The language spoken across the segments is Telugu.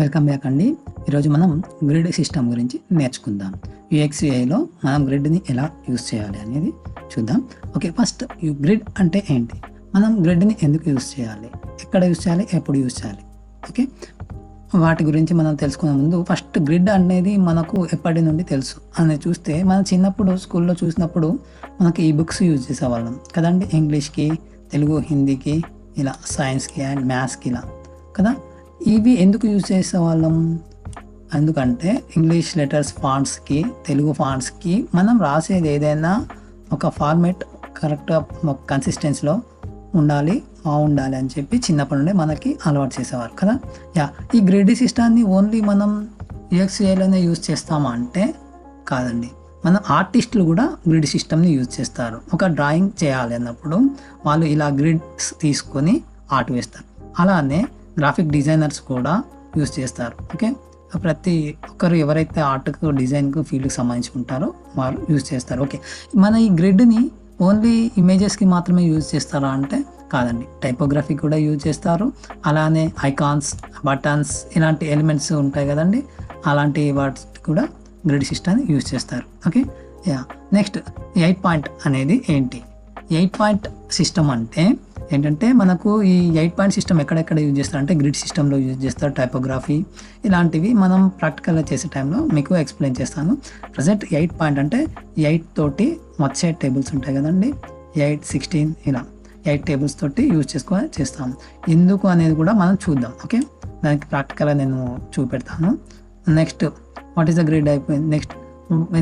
వెల్కమ్ బ్యాక్ అండి. ఈరోజు మనం గ్రిడ్ సిస్టమ్ గురించి నేర్చుకుందాం. యూఎక్స్ఏఐలో మనం గ్రిడ్ని ఎలా యూజ్ చేయాలి అనేది చూద్దాం. ఓకే, ఫస్ట్ గ్రిడ్ అంటే ఏంటి, మనం గ్రిడ్ని ఎందుకు యూజ్ చేయాలి, ఎక్కడ యూజ్ చేయాలి, ఎప్పుడు యూజ్ చేయాలి, ఓకే, వాటి గురించి మనం తెలుసుకునే ముందు ఫస్ట్ గ్రిడ్ అనేది మనకు ఎప్పటి నుండి తెలుసు అనేది చూస్తే, మనం చిన్నప్పుడు స్కూల్లో చూసినప్పుడు మనకి ఈ బుక్స్ యూజ్ చేసేవాళ్ళం కదండి. ఇంగ్లీష్కి, తెలుగు, హిందీకి, ఇలా సైన్స్కి అండ్ మ్యాథ్స్కి ఇలా కదా. ఇవి ఎందుకు యూజ్ చేసేవాళ్ళం, ఎందుకంటే ఇంగ్లీష్ లెటర్స్ ఫాంట్స్కి, తెలుగు ఫాంట్స్కి మనం రాసేది ఏదైనా ఒక ఫార్మేట్ కరెక్ట్గా కన్సిస్టెన్సీలో ఉండాలి, బాగుండాలి అని చెప్పి చిన్నప్పటి నుండి మనకి అలవాటు చేసేవారు కదా. ఈ గ్రిడ్ సిస్టాన్ని ఓన్లీ మనం యూఎక్స్ఏలోనే యూజ్ చేస్తామా అంటే కాదండి. మన ఆర్టిస్టులు కూడా గ్రిడ్ సిస్టమ్ని యూజ్ చేస్తారు. ఒక డ్రాయింగ్ చేయాలి అన్నప్పుడు వాళ్ళు ఇలా గ్రిడ్స్ తీసుకొని ఆర్ట్ వేస్తారు. అలానే గ్రాఫిక్ డిజైనర్స్ కూడా యూజ్ చేస్తారు. ఓకే, ప్రతి ఒక్కరు ఎవరైతే ఆర్ట్కు, డిజైన్కు, ఫీల్డ్కి సంబంధించి ఉంటారో వారు యూజ్ చేస్తారు. ఓకే, మన ఈ గ్రిడ్ని ఓన్లీ ఇమేజెస్కి మాత్రమే యూజ్ చేస్తారా అంటే కాదండి. టైపోగ్రఫీ కూడా యూజ్ చేస్తారు. అలానే ఐకాన్స్, బటన్స్ ఇలాంటి ఎలిమెంట్స్ ఉంటాయి కదండి, అలాంటి వాటి కూడా గ్రిడ్ సిస్టమ్ని యూజ్ చేస్తారు. ఓకే, నెక్స్ట్ 8 పాయింట్ అనేది ఏంటి? 8 పాయింట్ సిస్టమ్ అంటే ఏంటంటే, మనకు ఈ 8 పాయింట్ సిస్టమ్ ఎక్కడెక్కడ యూజ్ చేస్తారంటే గ్రిడ్ సిస్టంలో యూజ్ చేస్తారు. టైపోగ్రఫీ ఇలాంటివి మనం ప్రాక్టికల్గా చేసే టైంలో మీకు ఎక్స్ప్లెయిన్ చేస్తాను. ప్రజెంట్ 8 పాయింట్ అంటే 8 తోటి వచ్చే టేబుల్స్ ఉంటాయి కదండి, 8, 16 ఇలా 8 టేబుల్స్ తోటి యూజ్ చేసుకొని చేస్తాము. ఎందుకు అనేది కూడా మనం చూద్దాం. ఓకే, దానికి ప్రాక్టికల్గా నేను చూపెడతాను. Next what is the grid అయిపోయింది. నెక్స్ట్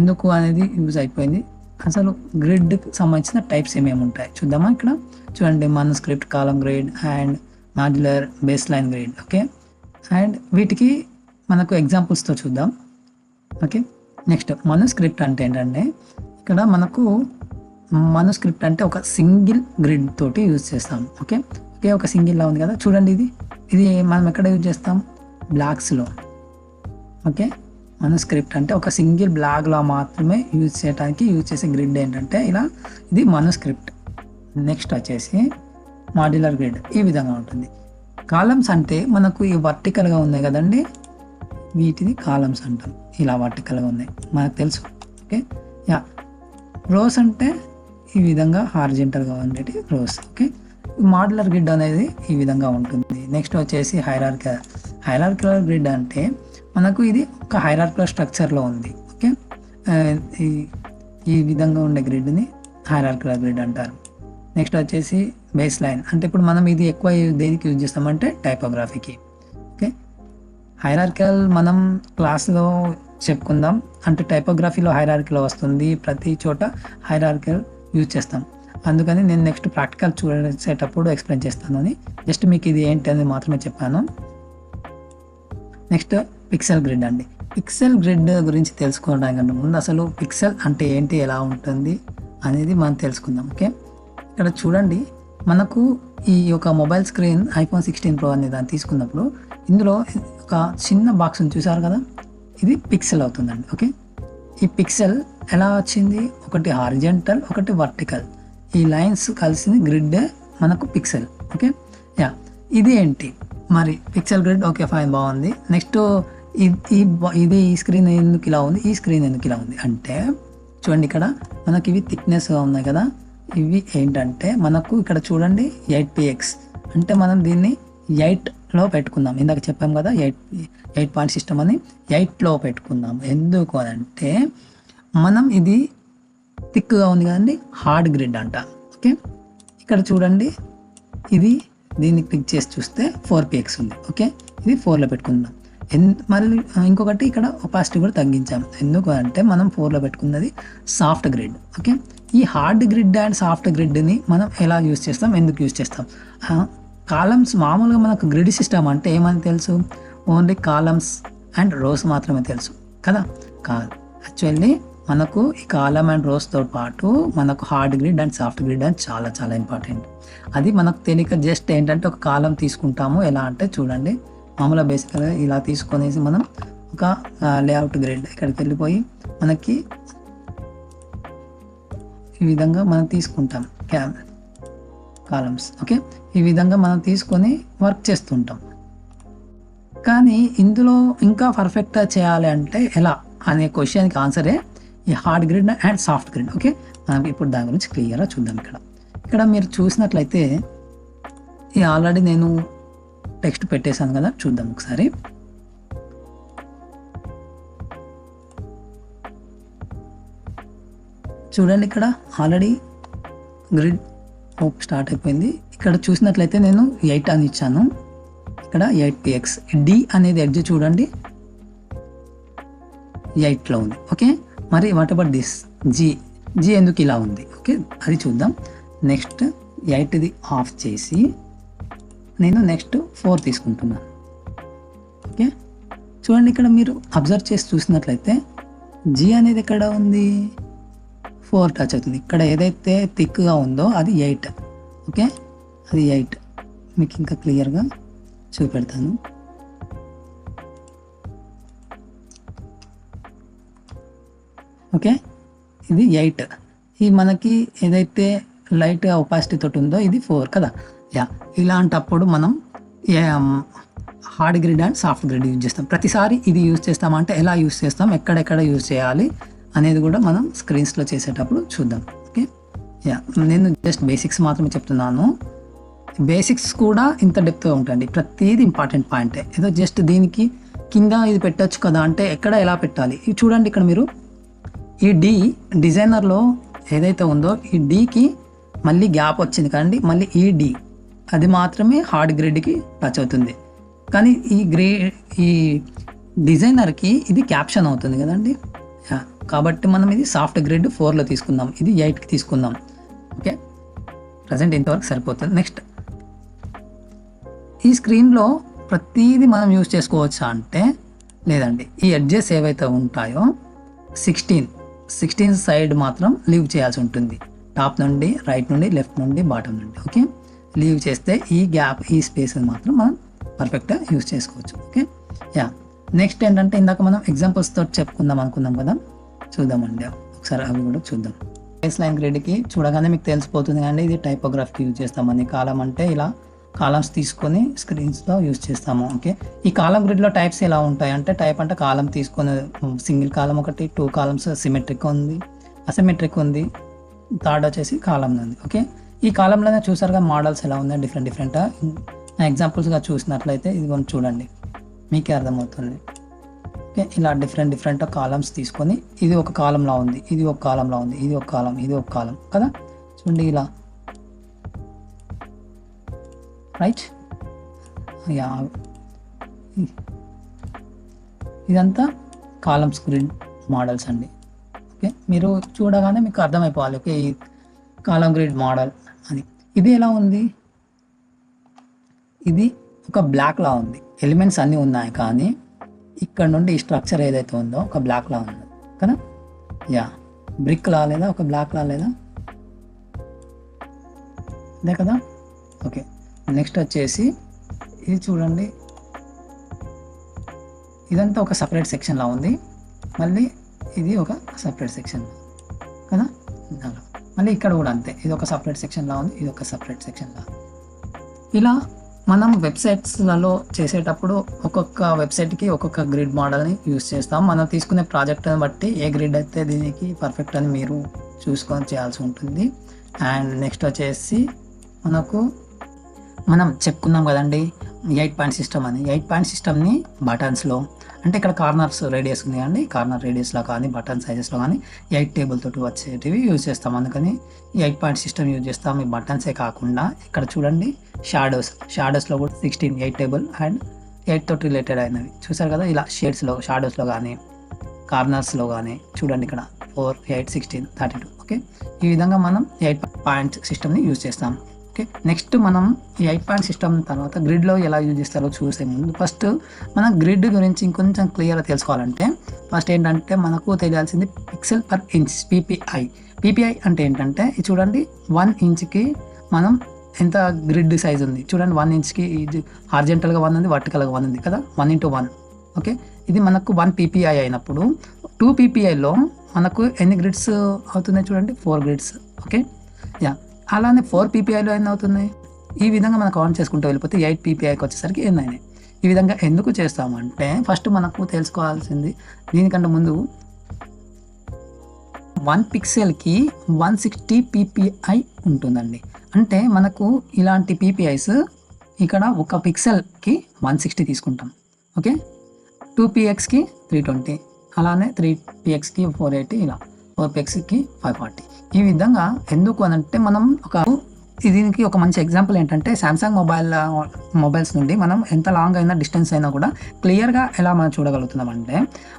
ఎందుకు అనేది యూజ్ అయిపోయింది. అసలు గ్రిడ్కి సంబంధించిన టైప్స్ ఏమేమి ఉంటాయి చూద్దామా. ఇక్కడ చూడండి, manuscript, column grid and modular, base line grid. Okay, and వీటికి మనకు ఎగ్జాంపుల్స్తో చూద్దాం. ఓకే, నెక్స్ట్ మనుస్క్రిప్ట్ అంటే ఏంటంటే, ఇక్కడ మనకు మనుస్క్రిప్ట్ అంటే ఒక సింగిల్ గ్రిడ్ తోటి యూజ్ చేస్తాం. ఓకే, ఒక సింగిల్లా ఉంది కదా, చూడండి. ఇది మనం ఎక్కడ యూజ్ చేస్తాం, బ్లాక్స్లో. ఓకే, మనుస్క్రిప్ట్ అంటే ఒక సింగిల్ బ్లాక్లో మాత్రమే యూజ్ చేయడానికి యూజ్ చేసే గ్రిడ్ ఏంటంటే ఇలా, ఇది మనుస్క్రిప్ట్. నెక్స్ట్ వచ్చేసి మాడ్యులర్ గ్రిడ్ ఈ విధంగా ఉంటుంది. కాలమ్స్ అంటే మనకు ఈ వర్టికల్గా ఉన్నాయి కదండి, వీటిని కాలమ్స్ అంటాం. ఇలా వర్టికల్గా ఉన్నాయి మనకు తెలుసు. ఓకే, రోస్ అంటే ఈ విధంగా హారిజెంటల్గా ఉండేది రోస్. ఓకే, మాడ్యులర్ గ్రిడ్ అనేది ఈ విధంగా ఉంటుంది. నెక్స్ట్ వచ్చేసి హైరార్కికల్ గ్రిడ్ అంటే మనకు ఇది ఒక హైరార్కికల్ స్ట్రక్చర్లో ఉంది. ఓకే, ఈ విధంగా ఉండే గ్రిడ్ని హైరార్కికల్ గ్రిడ్ అంటారు. నెక్స్ట్ వచ్చేసి బేస్ లైన్ అంటే ఇప్పుడు మనం ఇది ఎక్కువ దేనికి యూజ్ చేస్తామంటే టైపోగ్రఫీకి. ఓకే, హైరార్కికల్ మనం క్లాస్లో చెప్పుకుందాం. అంటే టైపోగ్రఫీలో హైరార్కిలో వస్తుంది, ప్రతి చోట హైరార్కికల్ యూజ్ చేస్తాం. అందుకని నేను నెక్స్ట్ ప్రాక్టికల్ చూసేటప్పుడు ఎక్స్ప్లెయిన్ చేస్తానని జస్ట్ మీకు ఇది ఏంటి అనేది మాత్రమే చెప్పాను. నెక్స్ట్ పిక్సెల్ గ్రిడ్ అండి. పిక్సెల్ గ్రిడ్ గురించి తెలుసుకోవడానికంటే ముందు అసలు పిక్సెల్ అంటే ఏంటి, ఎలా ఉంటుంది అనేది మనం తెలుసుకుందాం. ఓకే, ఇక్కడ చూడండి, మనకు ఈ యొక్క మొబైల్ స్క్రీన్ iPhone 16 Pro అనే దాన్ని తీసుకున్నప్పుడు ఇందులో ఒక చిన్న బాక్స్ని చూసారు కదా, ఇది పిక్సెల్ అవుతుందండి. ఓకే, ఈ పిక్సెల్ ఎలా వచ్చింది, ఒకటి హారిజెంటల్, ఒకటి వర్టికల్, ఈ లైన్స్ కలిసింది గ్రిడ్ మనకు పిక్సెల్. ఓకే, ఇది ఏంటి మరి పిక్సెల్ గ్రిడ్. ఓకే, ఫైన్, బాగుంది. నెక్స్ట్ ఇది ఈ స్క్రీన్ ఎందుకు ఇలా ఉంది, ఈ స్క్రీన్ ఎందుకు ఇలా ఉంది అంటే చూడండి, ఇక్కడ మనకి ఇవి థిక్నెస్గా ఉన్నాయి కదా, ఇవి ఏంటంటే మనకు ఇక్కడ చూడండి 8px అంటే మనం దీన్ని 8లో పెట్టుకుందాం. ఇందాక చెప్పాం కదా 8 పాయింట్ సిస్టమ్ అని 8లో పెట్టుకుందాం. ఎందుకు అని అంటే మనం ఇది థిక్గా ఉంది కదండి, హార్డ్ గ్రిడ్ అంట. ఓకే, ఇక్కడ చూడండి, దీన్ని క్లిక్ చేసి చూస్తే 4px ఉంది. ఓకే, ఇది 4లో పెట్టుకుందాం. మళ్ళీ ఇంకొకటి ఇక్కడ ఒపాసిటీ కూడా తగ్గించాం. ఎందుకు అంటే మనం 4లో పెట్టుకున్నది సాఫ్ట్ గ్రిడ్. ఓకే, ఈ హార్డ్ గ్రిడ్ అండ్ సాఫ్ట్ గ్రిడ్ని మనం ఎలా యూజ్ చేస్తాం, ఎందుకు యూజ్ చేస్తాం. కాలమ్స్ మామూలుగా మనకు గ్రిడ్ సిస్టమ్ అంటే ఏమని తెలుసు, ఓన్లీ కాలమ్స్ అండ్ రోస్ మాత్రమే తెలుసు కదా. కాదు, యాక్చువల్లీ మనకు ఈ కాలమ్ అండ్ రోస్తో పాటు మనకు hard grid and soft grid అని చాలా చాలా ఇంపార్టెంట్. అది మనకు తెలియక జస్ట్ ఏంటంటే ఒక కాలం తీసుకుంటాము. ఎలా అంటే చూడండి, మామూలుగా బేసికల్గా ఇలా తీసుకొనేసి మనం ఒక లేఅవుట్ గ్రిడ్ ఇక్కడికి వెళ్ళిపోయి మనకి ఈ విధంగా మనం తీసుకుంటాం కాలమ్స్. ఓకే, ఈ విధంగా మనం తీసుకొని వర్క్ చేస్తుంటాం. కానీ ఇందులో ఇంకా పర్ఫెక్ట్గా చేయాలి అంటే ఎలా అనే క్వశ్చన్కి ఆన్సరే ఈ hard grid and soft grid. Okay, మనం ఇప్పుడు దాని గురించి క్లియర్గా చూద్దాం. ఇక్కడ మీరు చూసినట్లయితే ఈ ఆల్రెడీ నేను టెక్స్ట్ పెట్టేశాను కదా, చూద్దాం ఒకసారి. చూడండి, ఇక్కడ ఆల్రెడీ గ్రిడ్ స్టార్ట్ అయిపోయింది. ఇక్కడ చూసినట్లయితే నేను 8 అని ఇచ్చాను, ఇక్కడ 8px. డి అనేది ఎడ్జ్ చూడండి 8లో ఉంది. ఓకే, మరి వాట్ అబౌట్ దిస్ జీ ఎందుకు ఇలా ఉంది? ఓకే, అది చూద్దాం. నెక్స్ట్ 8ది ఆఫ్ చేసి నేను నెక్స్ట్ 4 తీసుకుంటున్నాను. ఓకే, చూడండి, ఇక్కడ మీరు అబ్జర్వ్ చేసి చూసినట్లయితే జీ అనేది ఎక్కడ ఉంది, 4 టచ్ అవుతుంది. ఇక్కడ ఏదైతే థిక్గా ఉందో అది 8. ఓకే, అది 8. మీకు ఇంకా క్లియర్గా చూపెడతాను. ఓకే, ఇది 8. ఈ మనకి ఏదైతే లైట్గా ఒపాసిటీ తోటి ఉందో ఇది 4 కదా. ఇలాంటప్పుడు మనం hard grid and soft grid use చేస్తాం. ప్రతిసారి ఇది యూజ్ చేస్తామంటే ఎలా యూజ్ చేస్తాం, ఎక్కడెక్కడ యూజ్ చేయాలి అనేది కూడా మనం స్క్రీన్స్లో చేసేటప్పుడు చూద్దాం. ఓకే, నేను జస్ట్ బేసిక్స్ మాత్రమే చెప్తున్నాను. బేసిక్స్ కూడా ఇంత డెప్త్గా ఉంటుంది, ప్రతిదీ ఇంపార్టెంట్ పాయింటే. ఏదో జస్ట్ దీనికి కింద ఇది పెట్టచ్చు కదా అంటే ఎక్కడ ఎలా పెట్టాలి ఇది చూడండి. ఇక్కడ మీరు ఈ డి డిజైనర్లో ఏదైతే ఉందో ఈ డీకి మళ్ళీ గ్యాప్ వచ్చింది కదండి, మళ్ళీ ఈ డి అది మాత్రమే హార్డ్ గ్రిడ్కి టచ్ అవుతుంది. కానీ ఈ డిజైనర్కి ఇది క్యాప్షన్ అవుతుంది కదండి. కాబట్టి మనం ఇది సాఫ్ట్ గ్రిడ్ 4లో తీసుకుందాం, ఇది 8కి తీసుకుందాం. ఓకే, ప్రజెంట్ ఇంతవరకు సరిపోతుంది. నెక్స్ట్ ఈ స్క్రీన్లో ప్రతిదీ మనం యూజ్ చేసుకోవచ్చా అంటే లేదండి. ఈ ఎడ్జెస్ ఏవైతే ఉంటాయో 16 సైడ్ మాత్రం లీవ్ చేయాల్సి ఉంటుంది, టాప్ నుండి, రైట్ నుండి, లెఫ్ట్ నుండి, బాటమ్ నుండి. ఓకే, లీవ్ చేస్తే ఈ గ్యాప్, ఈ స్పేస్ మాత్రం మనం పర్ఫెక్ట్గా యూజ్ చేసుకోవచ్చు. ఓకే, నెక్స్ట్ ఏంటంటే ఇందాక మనం ఎగ్జాంపుల్స్తో చెప్పుకుందాం అనుకున్నాం కదా, చూద్దామండి ఒకసారి అవి కూడా చూద్దాం. బేస్ లైన్ గ్రిడ్కి చూడగానే మీకు తెలిసిపోతుంది కానీ ఇది టైపోగ్రఫీకి యూజ్ చేస్తామని. కాలం అంటే ఇలా కాలమ్స్ తీసుకొని స్క్రీన్స్లో యూజ్ చేస్తాము. ఓకే, ఈ కాలం గ్రిడ్లో టైప్స్ ఎలా ఉంటాయి అంటే, టైప్ అంటే కాలం తీసుకొని సింగిల్ కాలం ఒకటి, 2 కాలమ్స్, సిమెట్రిక్ ఉంది, అసిమెట్రిక్ ఉంది, థర్డ్ వచ్చేసి కాలం ఉంది. ఓకే, ఈ కాలంలోనే చూసారుగా మోడల్స్ ఎలా ఉన్నాయి, డిఫరెంట్ ఎగ్జాంపుల్స్గా చూసినట్లయితే ఇది కొంచెం చూడండి, మీకే అర్థమవుతుంది. ఓకే, ఇలా డిఫరెంట్ కాలమ్స్ తీసుకొని ఇది ఒక కాలంలో ఉంది, ఇది ఒక కాలంలో ఉంది, ఇది ఒక కాలం, ఇది ఒక కాలం కదా. చూడండి ఇలా, రైట్. ఇదంతా కాలమ్స్ గ్రిడ్ మోడల్స్ అండి. ఓకే, మీరు చూడగానే మీకు అర్థమైపోవాలి. ఓకే, ఈ కాలం గ్రిడ్ మోడల్ అని. ఇది ఎలా ఉంది, ఇది ఒక బ్లాక్లా ఉంది, ఎలిమెంట్స్ అన్నీ ఉన్నాయి కానీ ఇక్కడ నుండి ఈ స్ట్రక్చర్ ఏదైతే ఉందో ఒక బ్లాక్లా ఉంది కదా. బ్రిక్లా లేదా ఒక బ్లాక్లా లేదా, అదే కదా. ఓకే, నెక్స్ట్ వచ్చేసి ఇది చూడండి, ఇదంతా ఒక సపరేట్ సెక్షన్లా ఉంది, మళ్ళీ ఇది ఒక సపరేట్ సెక్షన్ కదా. మళ్ళీ ఇక్కడ కూడా అంతే, ఇది ఒక సపరేట్ సెక్షన్లా ఉంది, ఇది ఒక సపరేట్ సెక్షన్లా. ఇలా మనం వెబ్సైట్స్లలో చేసేటప్పుడు ఒక్కొక్క వెబ్సైట్కి ఒక్కొక్క గ్రిడ్ మోడల్ని యూస్ చేస్తాం. మనం తీసుకునే ప్రాజెక్ట్ని బట్టి ఏ గ్రిడ్ అయితే దీనికి పర్ఫెక్ట్ అని మీరు చూసుకొని చేయాల్సి ఉంటుంది. అండ్ నెక్స్ట్ వచ్చేసి మనం చెప్పుకున్నాం కదండి 8 పాయింట్ సిస్టమ్ అని. 8 పాయింట్ సిస్టమ్ని బటన్స్లో అంటే ఇక్కడ కార్నర్స్ రేడియస్ ఉంది అండి, కార్నర్ రేడియస్లో కానీ బటన్ సైజెస్లో కానీ 8 టేబుల్ తోటి వచ్చేటివి యూజ్ చేస్తాం. అందుకని ఈ 8 పాయింట్ సిస్టమ్ యూజ్ చేస్తాం. ఈ బటన్సే కాకుండా ఇక్కడ చూడండి షాడోస్లో కూడా 16 8 టేబుల్ అండ్ 8 తోటి రిలేటెడ్ అయినవి చూసారు కదా. ఇలా షాడోస్లో కానీ కార్నర్స్లో కానీ చూడండి ఇక్కడ 4 8 16 32. ఓకే, ఈ విధంగా మనం 8 పాయింట్ సిస్టమ్ని యూజ్ చేస్తాం. ఓకే, నెక్స్ట్ మనం ఈ 8 పాయింట్ సిస్టమ్ తర్వాత గ్రిడ్లో ఎలా యూజ్ చేస్తారో చూసే ముందు ఫస్ట్ మన గ్రిడ్ గురించి ఇంకొంచెం క్లియర్గా తెలుసుకోవాలంటే ఫస్ట్ ఏంటంటే మనకు తెలియాల్సింది పిక్సెల్ పర్ ఇంచ్, పీపీఐ అంటే ఏంటంటే ఇది చూడండి 1 ఇంచ్కి మనం ఎంత గ్రిడ్ సైజ్ ఉంది చూడండి. 1 ఇంచ్కి ఇది హార్జెంటల్గా 1 ఉంది, వర్టికల్గా 1 ఉంది కదా, 1x1. ఓకే, ఇది మనకు 1 పీపీఐ అయినప్పుడు 2 పీపీఐలో మనకు ఎన్ని గ్రిడ్స్ అవుతున్నాయి చూడండి, 4 గ్రిడ్స్. ఓకే, అలానే 4 పీపీఐలో ఎన్ని అవుతున్నాయి, ఈ విధంగా మనం కౌంట్ చేసుకుంటూ వెళ్ళిపోతే 8 పీపీఐకి వచ్చేసరికి ఎన్ని అయినాయి. ఈ విధంగా ఎందుకు చేస్తామంటే ఫస్ట్ మనకు తెలుసుకోవాల్సింది దీనికంటే ముందు 1 పిక్సెల్కి 160 ppi ఉంటుందండి. అంటే మనకు ఇలాంటి పీపీఐస్ ఇక్కడ ఒక పిక్సెల్కి 160 తీసుకుంటాం. ఓకే, 2pxకి 320, అలానే 3pxకి 480, ఇలా 4pxకి 540. ఈ విధంగా ఎందుకు అని అంటే మనం దీనికి ఒక మంచి ఎగ్జాంపుల్ ఏంటంటే శాంసంగ్ మొబైల్స్ నుండి మనం ఎంత లాంగ్ అయినా డిస్టెన్స్ అయినా కూడా క్లియర్గా ఎలా మనం చూడగలుగుతున్నాం అంటే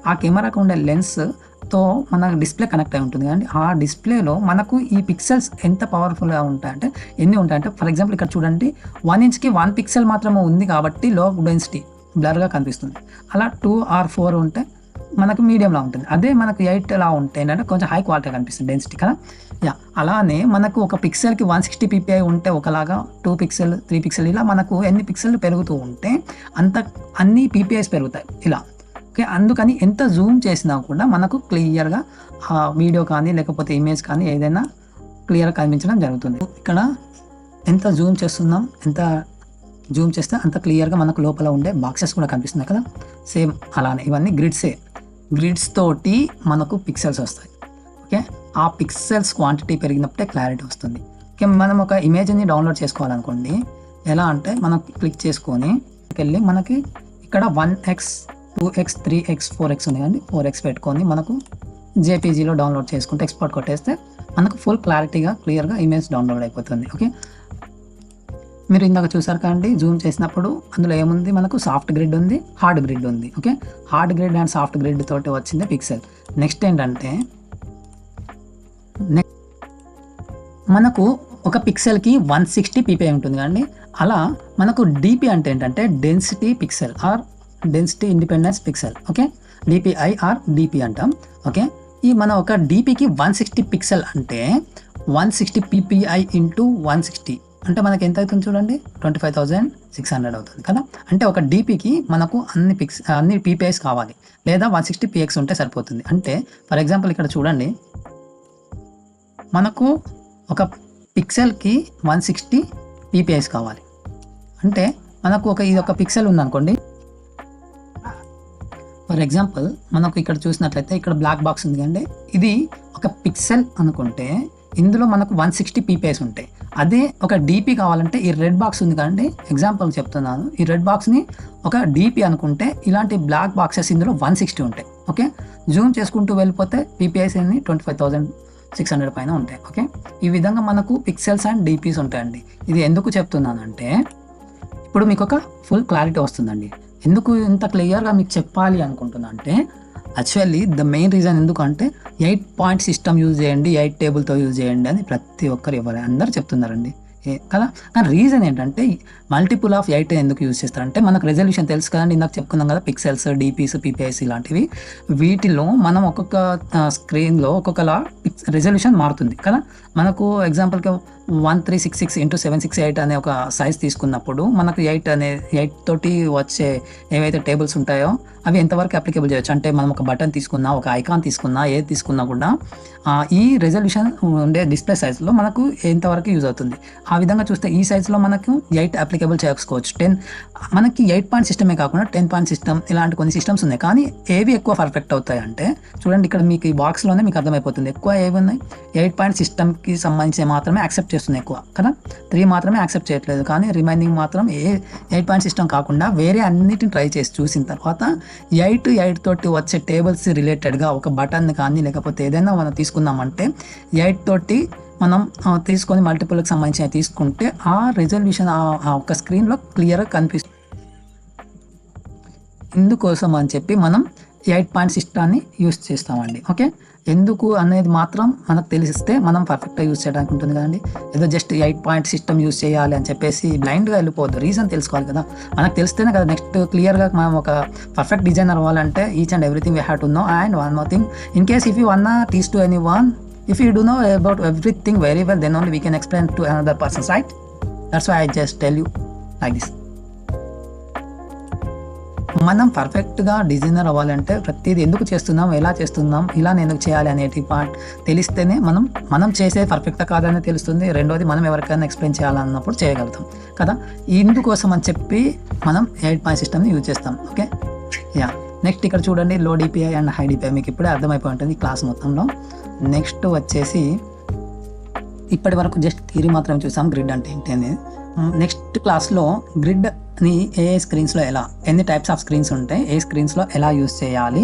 ఆ కెమెరాకు ఉండే లెన్స్తో మన డిస్ప్లే కనెక్ట్ అయి ఉంటుంది కానీ ఆ డిస్ప్లేలో మనకు ఈ పిక్సెల్స్ ఎంత పవర్ఫుల్గా ఉంటాయంటే ఎన్ని ఉంటాయంటే ఫర్ ఎగ్జాంపుల్ ఇక్కడ చూడండి 1 ఇంచ్కి 1 పిక్సెల్ మాత్రమే ఉంది కాబట్టి లో డెన్సిటీ బ్లర్గా కనిపిస్తుంది. అలా 2 or 4 ఉంటే మనకు మీడియంలా ఉంటుంది. అదే మనకు 8 లా ఉంటే ఏంటంటే కొంచెం హై క్వాలిటీ కనిపిస్తుంది డెన్సిటీ కదా. అలానే మనకు ఒక పిక్సెల్కి 160 ppi ఉంటే ఒకలాగా 2 పిక్సెల్ 3 పిక్సెల్ ఇలా మనకు ఎన్ని పిక్సెల్ పెరుగుతూ ఉంటే అన్ని ppi's పెరుగుతాయి ఇలా. ఓకే, అందుకని ఎంత జూమ్ చేసినా కూడా మనకు క్లియర్గా వీడియో కానీ లేకపోతే ఇమేజ్ కానీ ఏదైనా క్లియర్గా కనిపించడం జరుగుతుంది. ఇక్కడ ఎంత జూమ్ చేస్తున్నాం, ఎంత జూమ్ చేస్తే అంత క్లియర్గా మనకు లోపల ఉండే బాక్సెస్ కూడా కనిపిస్తున్నాయి కదా. సేమ్ అలానే ఇవన్నీ గ్రిడ్స్ తోటి మనకు పిక్సెల్స్ వస్తాయి. ఓకే, ఆ పిక్సెల్స్ క్వాంటిటీ పెరిగినప్పుడే క్లారిటీ వస్తుంది. ఓకే, మనం ఒక ఇమేజ్ని డౌన్లోడ్ చేసుకోవాలనుకోండి, ఎలా అంటే మనం క్లిక్ చేసుకొని వెళ్ళి మనకి ఇక్కడ 1x 2x 3x 4x ఉంది కానీ 4x పెట్టుకొని మనకు జేపీజీలో డౌన్లోడ్ చేసుకుంటే ఎక్స్పోర్ట్ కొట్టేస్తే మనకు ఫుల్ క్లియర్గా ఇమేజ్ డౌన్లోడ్ అయిపోతుంది. ఓకే, మీరు ఇందాక చూసారు కదండి జూమ్ చేసినప్పుడు అందులో ఏముంది మనకు సాఫ్ట్ గ్రిడ్ ఉంది, హార్డ్ గ్రిడ్ ఉంది. Okay, hard grid and soft grid తోటి వచ్చింది పిక్సెల్. నెక్స్ట్ ఏంటంటే మనకు ఒక పిక్సెల్కి 160 ppi ఉంటుంది కానీ అలా మనకు డిపి అంటే ఏంటంటే density pixel or density independence pixel. Okay, DPI or DP అంటాం. ఓకే, ఈ మన ఒక డిపికి 160 పిక్సెల్ అంటే 160 ppi ఇంటూ 160 అంటే మనకి ఎంత అవుతుంది చూడండి, 25,600 అవుతుంది కదా. అంటే ఒక డిపికి మనకు అన్ని ppi's కావాలి లేదా 160 px ఉంటే సరిపోతుంది. అంటే ఫర్ ఎగ్జాంపుల్ ఇక్కడ చూడండి మనకు ఒక పిక్సెల్కి 160 ppi's కావాలి. అంటే మనకు ఇది ఒక పిక్సెల్ ఉందనుకోండి, ఫర్ ఎగ్జాంపుల్ మనకు ఇక్కడ చూసినట్లయితే ఇక్కడ బ్లాక్ బాక్స్ ఉంది కండి, ఇది ఒక పిక్సెల్ అనుకుంటే ఇందులో మనకు 160 ppi's ఉంటాయి. అదే ఒక డిపి కావాలంటే ఈ రెడ్ బాక్స్ ఉంది కదండి, ఎగ్జాంపుల్ చెప్తున్నాను, ఈ రెడ్ బాక్స్ని ఒక డిపి అనుకుంటే ఇలాంటి బ్లాక్ బాక్సెస్ ఇందులో 160 ఉంటాయి. ఓకే, జూమ్ చేసుకుంటూ వెళ్ళిపోతే ppi's అన్ని 25,600 పైన ఉంటాయి. ఓకే, ఈ విధంగా మనకు పిక్సెల్స్ అండ్ డిపిస్ ఉంటాయండి. ఇది ఎందుకు చెప్తున్నానంటే ఇప్పుడు మీకు ఒక ఫుల్ క్లారిటీ వస్తుందండి. ఎందుకు ఇంత క్లియర్గా మీకు చెప్పాలి అనుకుంటున్నా అంటే యాక్చువల్లీ ద మెయిన్ రీజన్ ఎందుకంటే 8 పాయింట్ సిస్టమ్ యూజ్ చేయండి, 8 టేబుల్తో యూజ్ చేయండి అని ప్రతి ఒక్కరు అందరూ చెప్తున్నారండి కదా. కానీ రీజన్ ఏంటంటే మల్టిపుల్ ఆఫ్ 8 ఎందుకు యూజ్ చేస్తారంటే మనకు రెజల్యూషన్ తెలుసు కదండి, ఇందాక చెప్పుకున్నాం కదా పిక్సెల్స్ డిపిస్ ppi's ఇలాంటివి. వీటిలో మనం ఒక్కొక్క స్క్రీన్లో ఒక్కొక్కలా రెజల్యూషన్ మారుతుంది కదా. మనకు ఎగ్జాంపుల్కి 1366 x 768 అనే ఒక సైజ్ తీసుకున్నప్పుడు మనకు 8 తోటి వచ్చే ఏవైతే టేబుల్స్ ఉంటాయో అవి ఎంతవరకు అప్లికేబుల్ చేయొచ్చు అంటే మనం ఒక బటన్ తీసుకున్నా, ఒక ఐకాన్ తీసుకున్నా, ఏది తీసుకున్నా కూడా ఈ రెజల్యూషన్ ఉండే డిస్ప్లే సైజ్లో మనకు ఎంతవరకు యూజ్ అవుతుంది. ఆ విధంగా చూస్తే ఈ సైజ్లో మనకు 8 అప్లికేబుల్ చేసుకోవచ్చు. 10 మనకి 8 పాయింట్ సిస్టమే కాకుండా 10 పాయింట్ సిస్టమ్ ఇలాంటి కొన్ని సిస్టమ్స్ ఉన్నాయి. కానీ ఏవి ఎక్కువ పర్ఫెక్ట్ అవుతాయి అంటే చూడండి ఇక్కడ మీకు ఈ బాక్స్లోనే మీకు అర్థమైపోతుంది. ఎక్కువ ఏవి ఉన్నాయి, 8 పాయింట్ సిస్టమ్కి సంబంధించి మాత్రమే యాక్సెప్ట్ చేస్తుంది ఎక్కువ కదా. 3 మాత్రమే యాక్సెప్ట్ చేయట్లేదు. కానీ రిమైనింగ్ మాత్రం 8 పాయింట్ సిస్టమ్ కాకుండా వేరే అన్నిటిని ట్రై చేసి చూసిన తర్వాత 8 తోటి వచ్చే టేబుల్స్ రిలేటెడ్గా ఒక బటన్ కానీ లేకపోతే ఏదైనా మనం తీసుకున్నామంటే 8 తోటి మనం తీసుకొని మల్టిపుల్కి సంబంధించిన తీసుకుంటే ఆ రెజల్యూషన్ ఆ ఒక్క స్క్రీన్లో క్లియర్గా కనిపిస్తుంది. ఇందుకోసం అని చెప్పి మనం 8 పాయింట్ సిస్టాన్ని యూస్ చేస్తామండి. ఓకే, ఎందుకు అనేది మాత్రం మనకు తెలిస్తే మనం పర్ఫెక్ట్గా యూజ్ చేయడానికి ఉంటుంది కదండి. ఏదో జస్ట్ 8 పాయింట్ సిస్టమ్ యూజ్ చేయాలి అని చెప్పేసి బ్లైండ్గా వెళ్ళిపోవద్దు, రీజన్ తెలుసుకోవాలి కదా. మనకు తెలిస్తేనే కదా నెక్స్ట్ క్లియర్గా మనం ఒక పర్ఫెక్ట్ డిజైనర్ అవ్వాలంటే each and everything we have to know. And one more thing, in case if you wanna teach to anyone, if you do know about everything very well, then only we can explain to another person, right? That's why I just tell you like this. మనం పర్ఫెక్ట్గా డిజైనర్ అవ్వాలంటే ప్రతిదీ ఎందుకు చేస్తున్నాం, ఎలా చేస్తున్నాం, ఇలా నేను ఎందుకు చేయాలి అనేటి పార్ట్ తెలిస్తేనే మనం చేసే పర్ఫెక్టా కాదని తెలుస్తుంది. రెండోది మనం ఎవరికైనా ఎక్స్ప్లెయిన్ చేయాలన్నప్పుడు చేయగలుగుతాం కదా. ఇందుకోసం అని చెప్పి మనం 8 పాయింట్ సిస్టమ్ని యూజ్ చేస్తాం. Okay, yeah. నెక్స్ట్ ఇక్కడ చూడండి, లో డిపిఐ అండ్ హై డిపిఐ మీకు ఇప్పుడే అర్థమైపోయి ఉంటుంది క్లాస్ మొత్తంలో. నెక్స్ట్ వచ్చేసి ఇప్పటి వరకు జస్ట్ థియరీ మాత్రం చూసాం గ్రిడ్ అంటే ఏంటి అనేది. నెక్స్ట్ క్లాస్లో గ్రిడ్ని ఏ స్క్రీన్స్లో ఎన్ని టైప్స్ ఆఫ్ స్క్రీన్స్ ఉంటాయి, ఏ స్క్రీన్స్లో ఎలా యూస్ చేయాలి,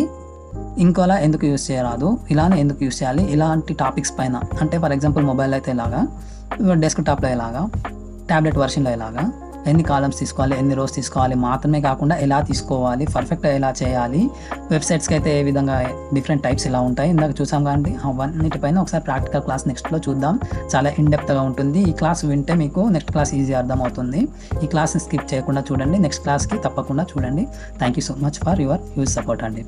ఇంకోలా ఎందుకు యూస్ చేయరాదు, ఇలానే ఎందుకు యూస్ చేయాలి, ఇలాంటి టాపిక్స్ పైన, అంటే ఫర్ ఎగ్జాంపుల్ మొబైల్ అయితే ఎలాగా, డెస్క్టాప్లో ఎలాగా, ట్యాబ్లెట్ వర్షన్లో ఎలాగా, ఎన్ని కాలమ్స్ తీసుకోవాలి, ఎన్ని రోస్ తీసుకోవాలి మాత్రమే కాకుండా ఎలా తీసుకోవాలి, పర్ఫెక్ట్గా ఎలా చేయాలి, వెబ్సైట్స్కి అయితే ఏ విధంగా డిఫరెంట్ టైప్స్ ఎలా ఉంటాయి ఇందాక చూసాం కాబట్టి అవన్నిటిపైన ఒకసారి ప్రాక్టికల్ క్లాస్ నెక్స్ట్లో చూద్దాం. చాలా ఇన్డెప్త్గా ఉంటుంది. ఈ క్లాస్ వింటే మీకు నెక్స్ట్ క్లాస్ ఈజీ అర్థమవుతుంది. ఈ క్లాస్ని స్కిప్ చేయకుండా చూడండి, నెక్స్ట్ క్లాస్కి తప్పకుండా చూడండి. Thank you so much for your huge support అండి.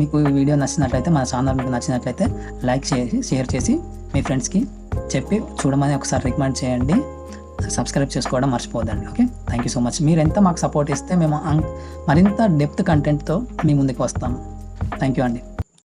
మీకు ఈ వీడియో నచ్చినట్లయితే, మన ఛానల్ మీకు నచ్చినట్లయితే లైక్ చేసి షేర్ చేసి మీ ఫ్రెండ్స్కి చెప్పి చూడమని ఒకసారి రికమెండ్ చేయండి. సబ్స్క్రైబ్ చేసుకోవడం మర్చిపోద్దండి. Okay, thank you so much. మీరు ఎంత మాకు సపోర్ట్ ఇస్తే మేము మరింత డెప్త్ కంటెంట్తో మీ ముందుకు వస్తాము. థ్యాంక్ యూ అండి.